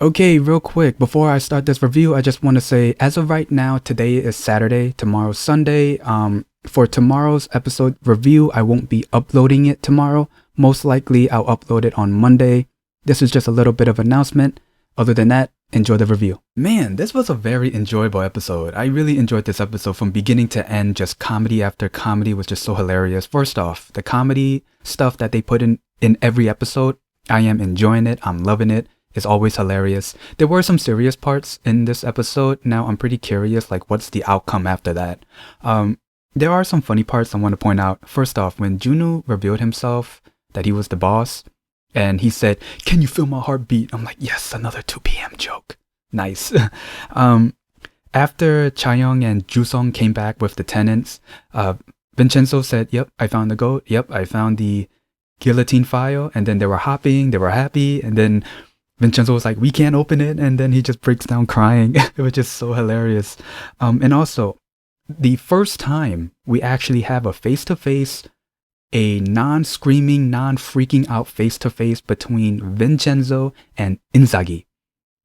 Okay, real quick, before I start this review, I just want to say, as of right now, today is Saturday, tomorrow's Sunday. For tomorrow's episode review, I won't be uploading it tomorrow. Most likely, I'll upload it on Monday. This is just a little bit of announcement. Other than that, enjoy the review. Man, this was a very enjoyable episode. I really enjoyed this episode from beginning to end. Just comedy after comedy was just so hilarious. First off, the comedy stuff that they put in every episode, I am enjoying it. I'm loving it. It's always hilarious. There were some serious parts in this episode. Now I'm pretty curious, like what's the outcome after that? There are some funny parts I want to point out. First off, when Joon Woo revealed himself that he was the boss, and he said, "Can you feel my heartbeat?" I'm like, yes, another 2 p.m. joke. Nice. After Chaeyoung and Jusung came back with the tenants, Vincenzo said, "Yep, I found the goat. Yep, I found the guillotine file." And then they were hopping, they were happy, and then Vincenzo was like, "We can't open it," and then he just breaks down crying. It was just so hilarious. And also, the first time we actually have a face-to-face, a non-screaming, non-freaking out face-to-face between Vincenzo and Inzaghi.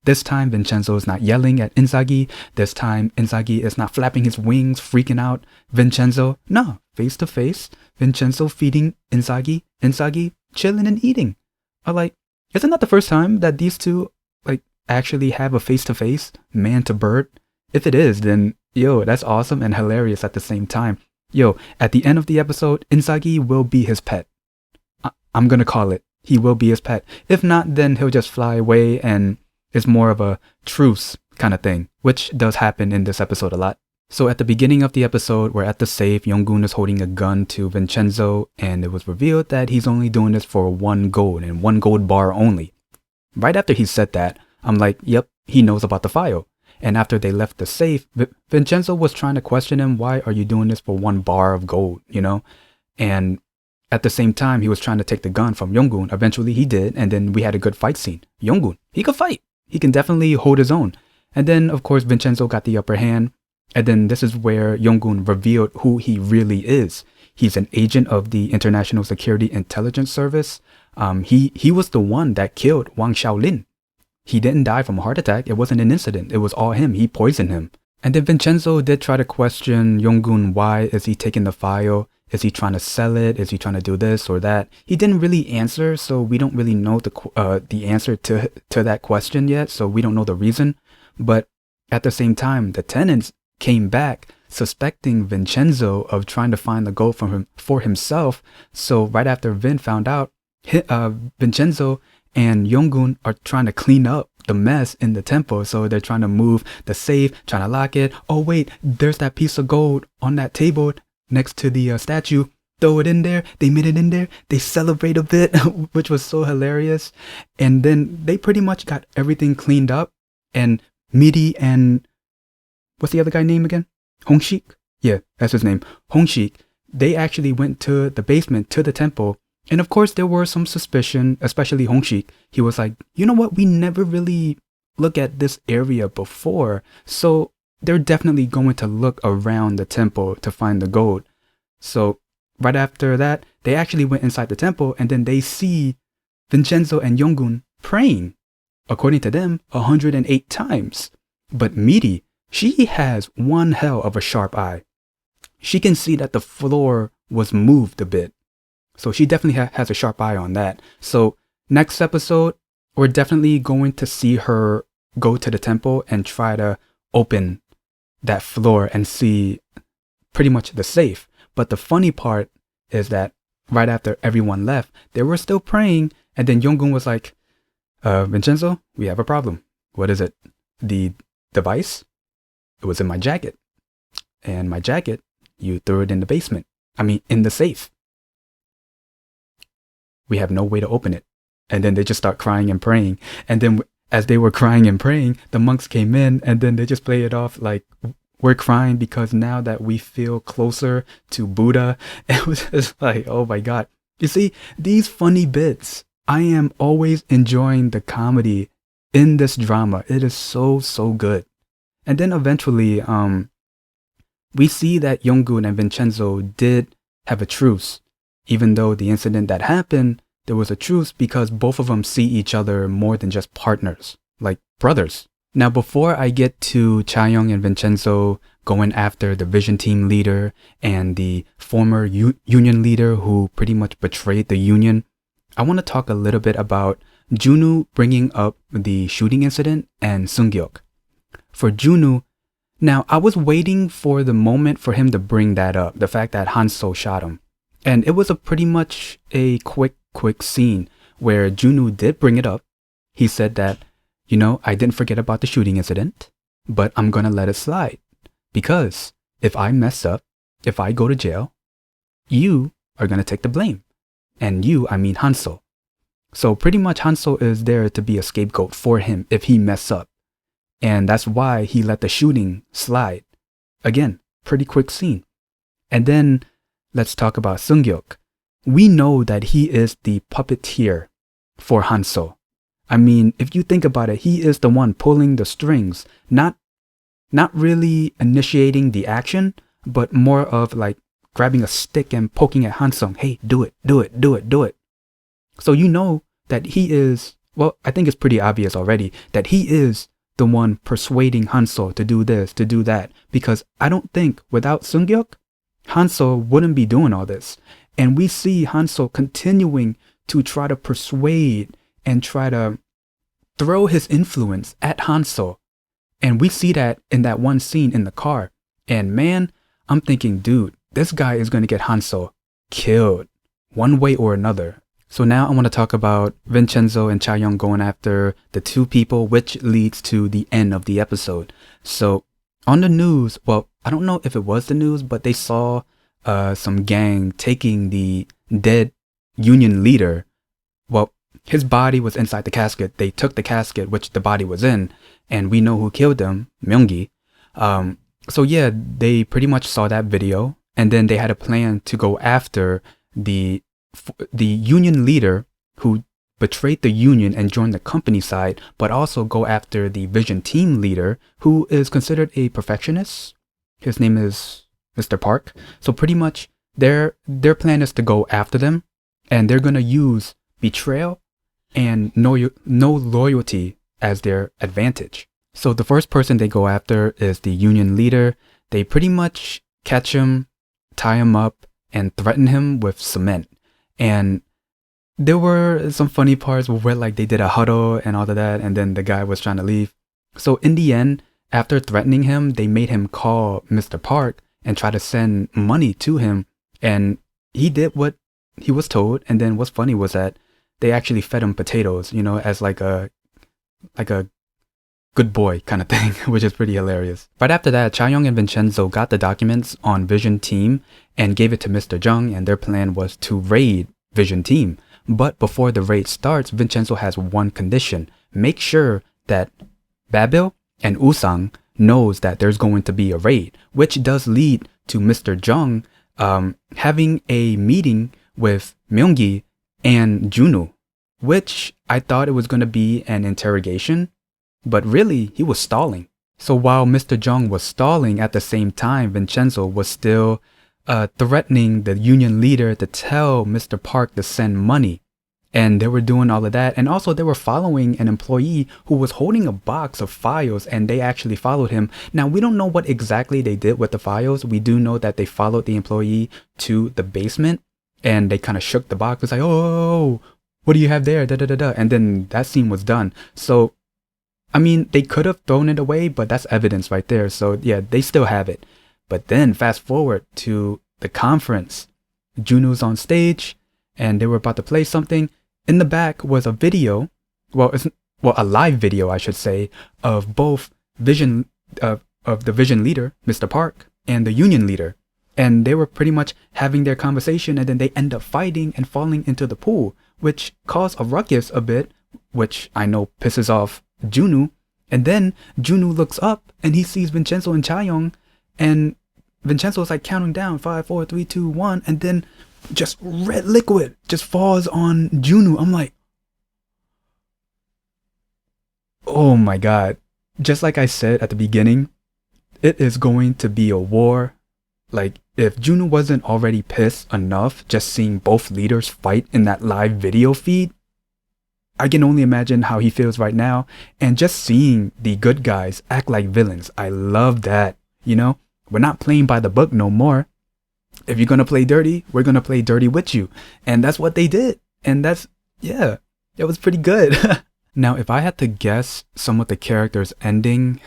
This time, Vincenzo is not yelling at Inzaghi. This time, Inzaghi is not flapping his wings, freaking out Vincenzo. No, face-to-face, Vincenzo feeding Inzaghi, Inzaghi chilling and eating. Isn't that the first time that these two actually have a face-to-face, man to bird? If it is, then yo, that's awesome and hilarious at the same time. Yo, at the end of the episode, Inzaghi will be his pet. I'm gonna call it. He will be his pet. If not, then he'll just fly away and it's more of a truce kind of thing, which does happen in this episode a lot. So at the beginning of the episode, we're at the safe. Yeong Won is holding a gun to Vincenzo, and it was revealed that he's only doing this for 1 gold and 1 gold bar only. Right after he said that, I'm like, yep, he knows about the file. And after they left the safe, Vincenzo was trying to question him, why are you doing this for 1 bar of gold, you know? And at the same time, he was trying to take the gun from Yeong Won. Eventually he did, and then we had a good fight scene. Yeong Won, he could fight. He can definitely hold his own. And then, of course, Vincenzo got the upper hand. And then this is where Yeong Won revealed who he really is. He's an agent of the International Security Intelligence Service. He was the one that killed Wang Xiaolin. He didn't die from a heart attack. It wasn't an incident. It was all him. He poisoned him. And then Vincenzo did try to question Yeong Won. Why is he taking the file? Is he trying to sell it? Is he trying to do this or that? He didn't really answer, so we don't really know the answer to that question yet. So we don't know the reason. But at the same time, the tenants came back suspecting Vincenzo of trying to find the gold for himself. So right after Vin found out, Vincenzo and Yeong Won are trying to clean up the mess in the temple. So they're trying to move the safe, trying to lock it. Oh wait, there's that piece of gold on that table next to the statue. Throw it in there. They made it in there. They celebrate a bit, which was so hilarious. And then they pretty much got everything cleaned up. And Midi and what's the other guy name again? Hongshik? Yeah, that's his name. Hongshik. They actually went to the basement, to the temple. And of course, there were some suspicion, especially Hongshik. He was like, you know what? We never really look at this area before. So they're definitely going to look around the temple to find the gold. So right after that, they actually went inside the temple and then they see Vincenzo and Yeong Won praying. According to them, 108 times. But Midi, she has one hell of a sharp eye. She can see that the floor was moved a bit. So she definitely has a sharp eye on that. So next episode, we're definitely going to see her go to the temple and try to open that floor and see pretty much the safe. But the funny part is that right after everyone left, they were still praying. And then Yeong Won was like, Vincenzo, we have a problem. What is it? The device? It was in my jacket. And my jacket, you threw it in the basement. In the safe. We have no way to open it. And then they just start crying and praying. And then as they were crying and praying, the monks came in and then they just play it off like, we're crying because now that we feel closer to Buddha. It was just like, oh my God. You see, these funny bits, I am always enjoying the comedy in this drama. It is so, so good. And then eventually, we see that Yeong Won and Vincenzo did have a truce. Even though the incident that happened, there was a truce because both of them see each other more than just partners. like brothers. Now, before I get to Chaeyoung and Vincenzo going after the Vision Team leader and the former union leader who pretty much betrayed the union, I want to talk a little bit about Joon Woo bringing up the shooting incident and Seung Hyeok. For Joon Woo, now I was waiting for the moment for him to bring that up, the fact that Han Seo shot him. And it was pretty much a quick scene where Joon Woo did bring it up. He said that, I didn't forget about the shooting incident, but I'm gonna let it slide. Because if I mess up, if I go to jail, you are gonna take the blame. And you, I mean Han Seo. So pretty much Han Seo is there to be a scapegoat for him if he mess up. And that's why he let the shooting slide. Again, pretty quick scene. And then let's talk about Seung Hyeok. We know that he is the puppeteer for Han Seo. I mean, if you think about it, he is the one pulling the strings, not really initiating the action, but more of like grabbing a stick and poking at Han Seo. Hey, do it. So you know that he is, well, I think it's pretty obvious already that he is the one persuading Han Seo to do this, to do that. Because I don't think without Seung Hyeok, Han Seo wouldn't be doing all this. And we see Han Seo continuing to try to persuade and try to throw his influence at Han Seo. And we see that in that one scene in the car. And man, I'm thinking, dude, this guy is going to get Han Seo killed one way or another. So now I want to talk about Vincenzo and Chaeyoung going after the two people, which leads to the end of the episode. So on the news, well, I don't know if it was the news, but they saw some gang taking the dead union leader. Well, his body was inside the casket. They took the casket, which the body was in, and we know who killed him, Myung-gi. So yeah, they pretty much saw that video, and then they had a plan to go after the union leader who betrayed the union and joined the company side, but also go after the Vision Team leader who is considered a perfectionist. His name is Mr. Park. So pretty much their plan is to go after them, and they're going to use betrayal and no loyalty as their advantage. So the first person they go after is the union leader. They pretty much catch him, tie him up, and threaten him with cement. And there were some funny parts where like they did a huddle and all of that, and then the guy was trying to leave. So in the end, after threatening him, they made him call Mr. Park and try to send money to him. And he did what he was told. And then what's funny was that they actually fed him potatoes, as like a good boy kind of thing, which is pretty hilarious. Right after that, Chaeyoung and Vincenzo got the documents on Vision Team and gave it to Mr. Jung, and their plan was to raid Vision Team. But before the raid starts, Vincenzo has one condition. Make sure that Babel and Usang knows that there's going to be a raid, which does lead to Mr. Jung having a meeting with Myung-gi and Joon Woo, which I thought it was going to be an interrogation, but really he was stalling. So while Mr. Jung was stalling, at the same time Vincenzo was still threatening the union leader to tell Mr. Park to send money. And they were doing all of that. And also they were following an employee who was holding a box of files, and they actually followed him. Now, we don't know what exactly they did with the files. We do know that they followed the employee to the basement, and they kind of shook the box. It's like, oh, what do you have there? Da, da, da, da. And then that scene was done. So, I mean, they could have thrown it away, but that's evidence right there. So yeah, they still have it. But then fast forward to the conference. Joon Woo's on stage, and they were about to play something. In the back was a video, a live video, I should say, of both of the Vision leader, Mr. Park, and the union leader. And they were pretty much having their conversation, and then they end up fighting and falling into the pool, which caused a ruckus a bit, which I know pisses off Joon Woo. And then Joon Woo looks up and he sees Vincenzo and Chaeyoung, and Vincenzo's like counting down 5, 4, 3, 2, 1, and then just red liquid just falls on Joon Woo. I'm like, oh my god. Just like I said at the beginning, it is going to be a war. Like, if Joon Woo wasn't already pissed enough just seeing both leaders fight in that live video feed, I can only imagine how he feels right now. And just seeing the good guys act like villains, I love that. You know, we're not playing by the book no more. If you're gonna play dirty, we're gonna play dirty with you. And that's what they did. And yeah, it was pretty good. Now, if I had to guess some of the characters' ending,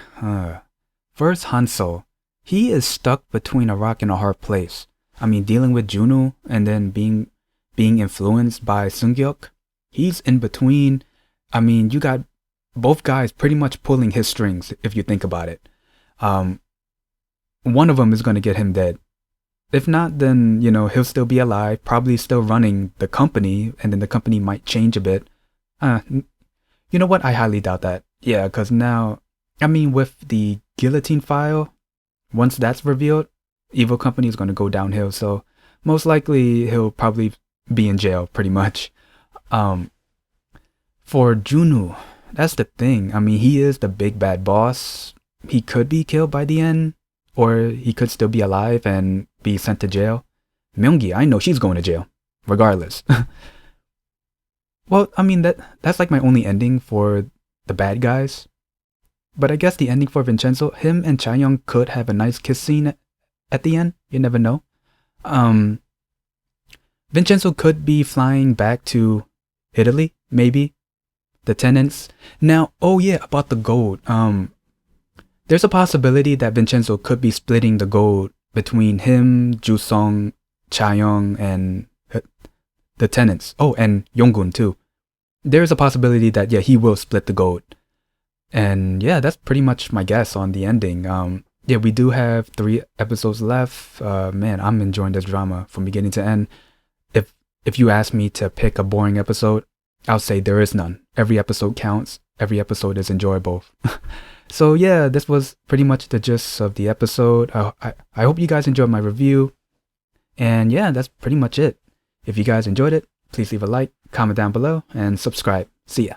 first Han Seo. He is stuck between a rock and a hard place. I mean, dealing with Joon Woo and then being influenced by Seung Hyeok. He's in between. I mean, you got both guys pretty much pulling his strings if you think about it. One of them is going to get him dead. If not, then, you know, he'll still be alive, probably still running the company, and then the company might change a bit. You know what? I highly doubt that. Yeah, because now, I mean, with the guillotine file, once that's revealed, evil company is going to go downhill. So most likely he'll probably be in jail pretty much. For Joon Woo, that's the thing. I mean, he is the big bad boss. He could be killed by the end, or he could still be alive and be sent to jail. Myung-gi, I know she's going to jail, regardless. Well, I mean, that's like my only ending for the bad guys. But I guess the ending for Vincenzo, him and Chaeyoung could have a nice kiss scene at the end. You never know. Vincenzo could be flying back to Italy, maybe. The tenants. Now, oh yeah, about the gold. There's a possibility that Vincenzo could be splitting the gold between him, Jusong, Chaeyoung, and the tenants. Oh, and Yeong too. There's a possibility that, yeah, he will split the gold. And yeah, that's pretty much my guess on the ending. Yeah, we do have 3 episodes left. Man, I'm enjoying this drama from beginning to end. If you ask me to pick a boring episode, I'll say there is none. Every episode counts. Every episode is enjoyable. So yeah, this was pretty much the gist of the episode. I hope you guys enjoyed my review. And yeah, that's pretty much it. If you guys enjoyed it, please leave a like, comment down below, and subscribe. See ya.